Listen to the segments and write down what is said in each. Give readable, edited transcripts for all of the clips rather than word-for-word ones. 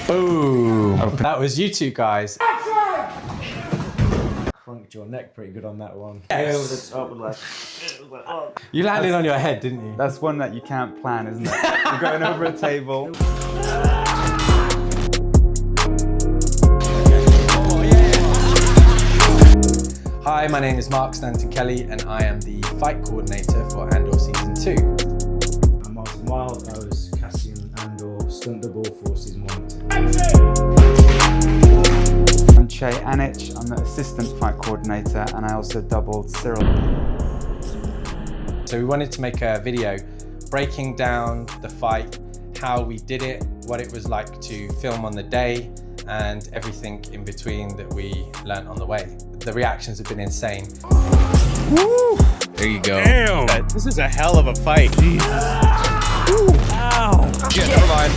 Boom! That was you two guys. Crunked your neck pretty good on that one. Yes. Oh. You landed on your head, didn't you? That's one that you can't plan, isn't it? You're going over a table. Hi, my name is Mark Stanton Kelly, and I am the fight coordinator for Andor Season 2. I'm Martin Wild. I was Cassian Andor stunt double for Season 1 and 2. I'm Che Anich. I'm the assistant fight coordinator, and I also doubled Syril. So we wanted to make a video breaking down the fight, how we did it, what it was like to film on the day, and everything in between that we learned on the way. The reactions have been insane. Woo! There you go. Damn! This is a hell of a fight. Jesus. Ow! Shit, never mind.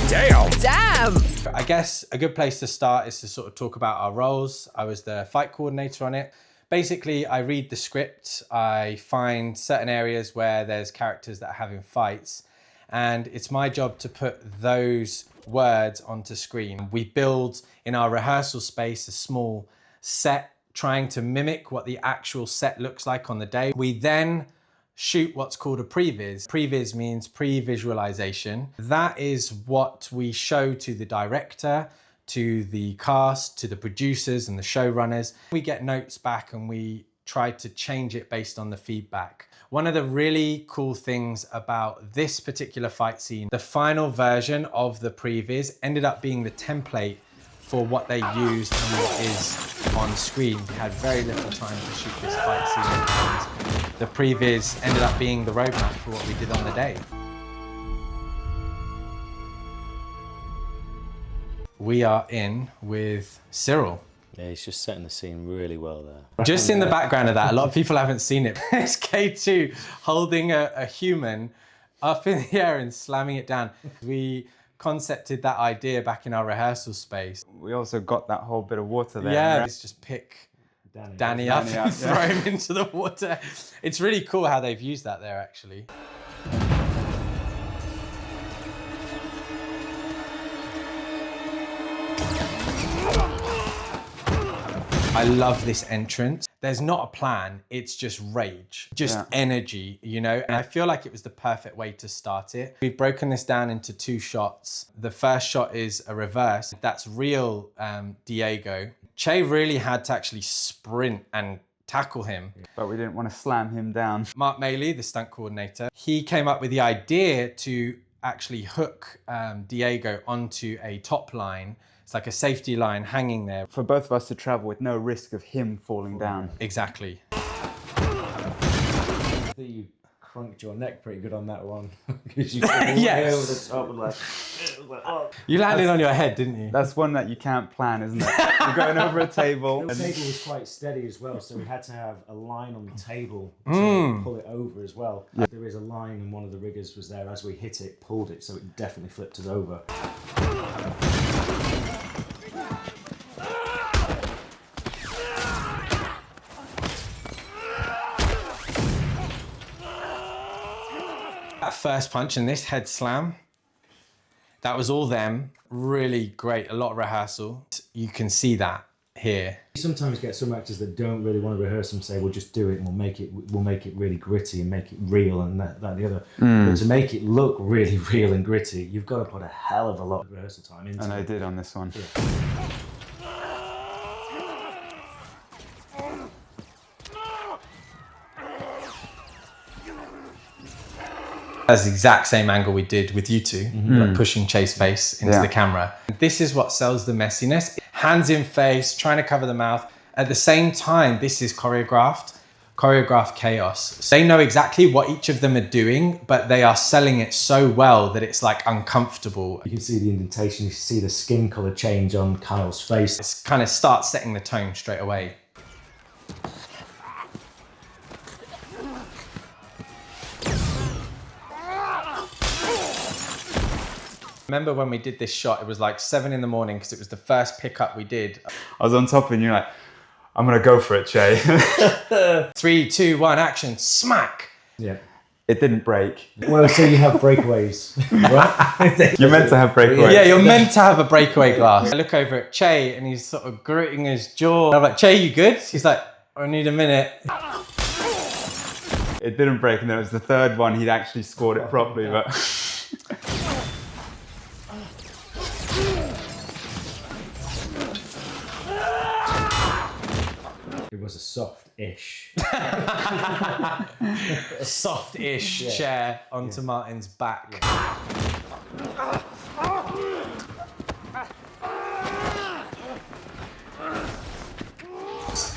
Damn! Damn! I guess a good place to start is to sort of talk about our roles. I was the fight coordinator on it. Basically, I read the script, I find certain areas where there's characters that are having fights, and it's my job to put those words onto screen. We build in our rehearsal space a small set, trying to mimic what the actual set looks like on the day. We then shoot what's called a previs. Previs means pre-visualization. That is what we show to the director, to the cast, to the producers and the showrunners. We get notes back and we try to change it based on the feedback. One of the really cool things about this particular fight scene, the final version of the previs ended up being the template for what they used and what is on screen. We had very little time to shoot this fight scene, and the previs ended up being the roadmap for what we did on the day. We are in with Syril. Yeah, he's just setting the scene really well there. Just in the background of that, a lot of people haven't seen it. It's K2 holding a human up in the air and slamming it down. We concepted that idea back in our rehearsal space. We also got that whole bit of water there. Yeah, right? let's just pick Danny up and yeah. throw him into the water. It's really cool how they've used that there, actually. I love this entrance. There's not a plan, it's just rage, just energy, you know? And I feel like it was the perfect way to start it. We've broken this down into 2 shots. The first shot is a reverse. That's real Diego. Che really had to actually sprint and tackle him. But we didn't want to slam him down. Mark Maley, the stunt coordinator, he came up with the idea to actually hook Diego onto a top line. It's like a safety line hanging there. For both of us to travel with no risk of him falling down. Exactly. I think you crunked your neck pretty good on that one. Because you Yes. over the top and like, You landed on your head, didn't you? That's one that you can't plan, isn't it? You're going over a table. The table was quite steady as well, so we had to have a line on the table to pull it over as well. Yeah. There is a line and one of the riggers was there as we hit it, pulled it, so it definitely flipped us over. That first punch and this head slam, that was all them. Really great, a lot of rehearsal. You can see that here. You sometimes get some actors that don't really want to rehearse and say, "We'll just do it and we'll make it really gritty and make it real and that and the other." But to make it look really real and gritty, you've got to put a hell of a lot of rehearsal time into it. And I did on this one. Yeah. That's the exact same angle we did with you two, like pushing Che's face into the camera. This is what sells the messiness. Hands in face, trying to cover the mouth. At the same time, this is choreographed chaos. So they know exactly what each of them are doing, but they are selling it so well that it's like uncomfortable. You can see the indentation, you see the skin color change on Kyle's face. It's kind of starts setting the tone straight away. Remember when we did this shot, it was like 7 in the morning because it was the first pickup we did. I was on top of you and you're like, I'm going to go for it, Che. 3, 2, 1, action, smack. Yeah. It didn't break. Well, so you have breakaways, right? You're meant to have breakaways. Yeah, you're meant to have a breakaway glass. I look over at Che and he's sort of gritting his jaw. I'm like, Che, you good? He's like, I need a minute. It didn't break, and then it was the third one he'd actually scored it properly, but... It was a soft-ish. A soft-ish chair onto Martin's back.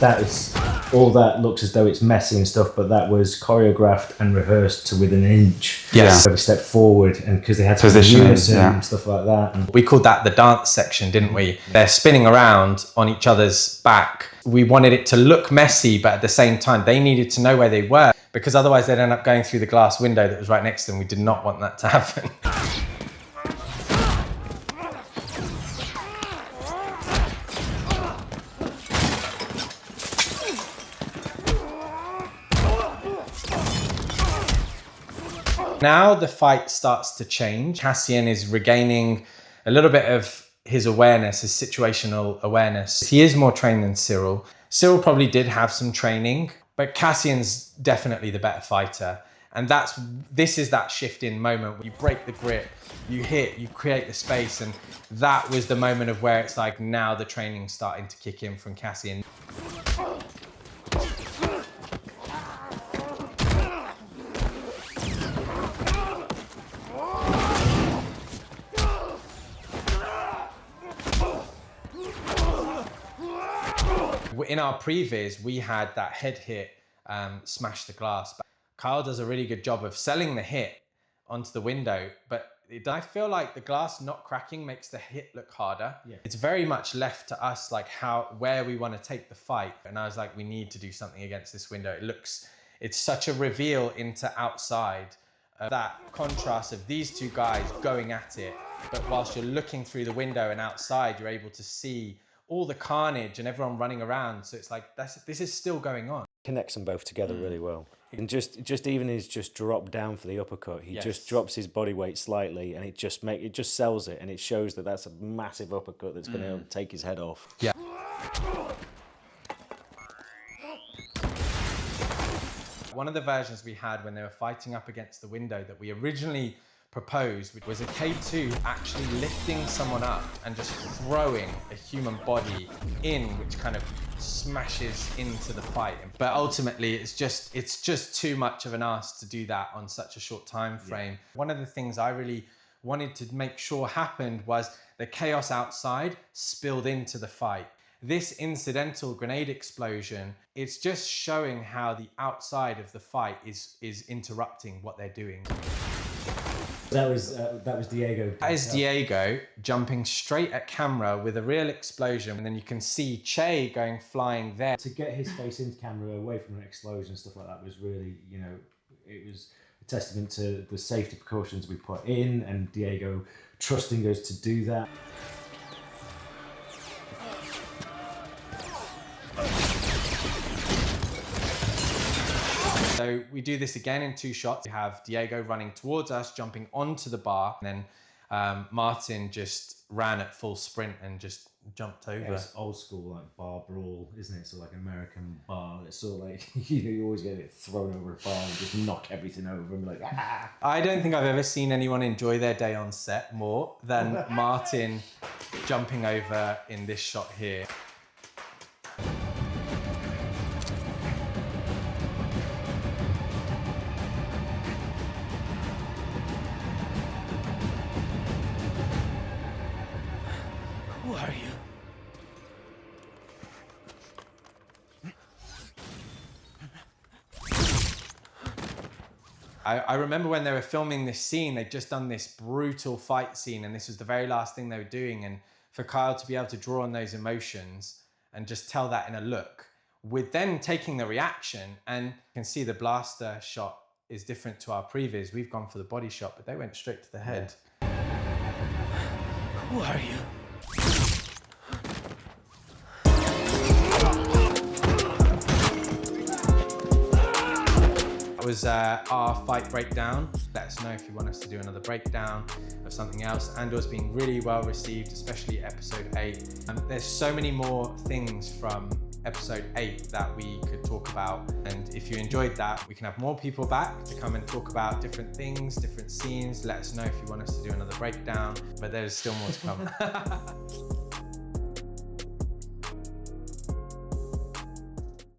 That is, all that looks as though it's messy and stuff, but that was choreographed and rehearsed to within an inch. Yes. Every step forward, and because they had to Positioning, unison yeah. and stuff like that. And We called that the dance section, didn't we? They're spinning around on each other's back. We wanted it to look messy, but at the same time, they needed to know where they were, because otherwise they'd end up going through the glass window that was right next to them. We did not want that to happen. Now the fight starts to change. Cassian is regaining a little bit of his awareness, his situational awareness. He is more trained than Syril. Syril probably did have some training, but Cassian's definitely the better fighter. And this is that shift in moment where you break the grip, you hit, you create the space. And that was the moment of where it's like, now the training's starting to kick in from Cassian. In our previs, we had that head hit smash the glass. But Kyle does a really good job of selling the hit onto the window, but I feel like the glass not cracking makes the hit look harder. Yeah. It's very much left to us, like where we want to take the fight. And I was like, we need to do something against this window. It's such a reveal into outside. That contrast of these two guys going at it, but whilst you're looking through the window and outside, you're able to see all the carnage and everyone running around. So it's like, this is still going on. Connects them both together really well. And just even his just drop down for the uppercut, he just drops his body weight slightly, and it just sells it, and it shows that that's a massive uppercut that's going to take his head off. Yeah. One of the versions we had when they were fighting up against the window that we originally proposed was a K2 actually lifting someone up and just throwing a human body in, which kind of smashes into the fight. But ultimately, it's just too much of an ask to do that on such a short time frame. Yeah. One of the things I really wanted to make sure happened was the chaos outside spilled into the fight. This incidental grenade explosion, it's just showing how the outside of the fight is interrupting what they're doing. that was Diego. That is Diego jumping straight at camera with a real explosion, and then you can see Che going flying there. To get his face into camera away from an explosion and stuff like that was really, it was a testament to the safety precautions we put in, and Diego trusting us to do that. So we do this again in 2 shots. We have Diego running towards us, jumping onto the bar, and then Martin just ran at full sprint and just jumped over. Yeah, it's old school, like bar brawl, isn't it? So like American bar, it's sort of like, you always get it thrown over a bar and just knock everything over and be like, ah. I don't think I've ever seen anyone enjoy their day on set more than Martin jumping over in this shot here. Who are you? I remember when they were filming this scene, they'd just done this brutal fight scene, and this was the very last thing they were doing. And for Kyle to be able to draw on those emotions and just tell that in a look, with then taking the reaction, and you can see the blaster shot is different to our previs. We've gone for the body shot, but they went straight to the head. Who are you? was our fight breakdown. Let us know if you want us to do another breakdown of something else. Andor's been really well received, especially episode 8. There's so many more things from episode 8 that we could talk about, and if you enjoyed that, we can have more people back to come and talk about different things, different scenes. Let us know if you want us to do another breakdown, but there's still more to come.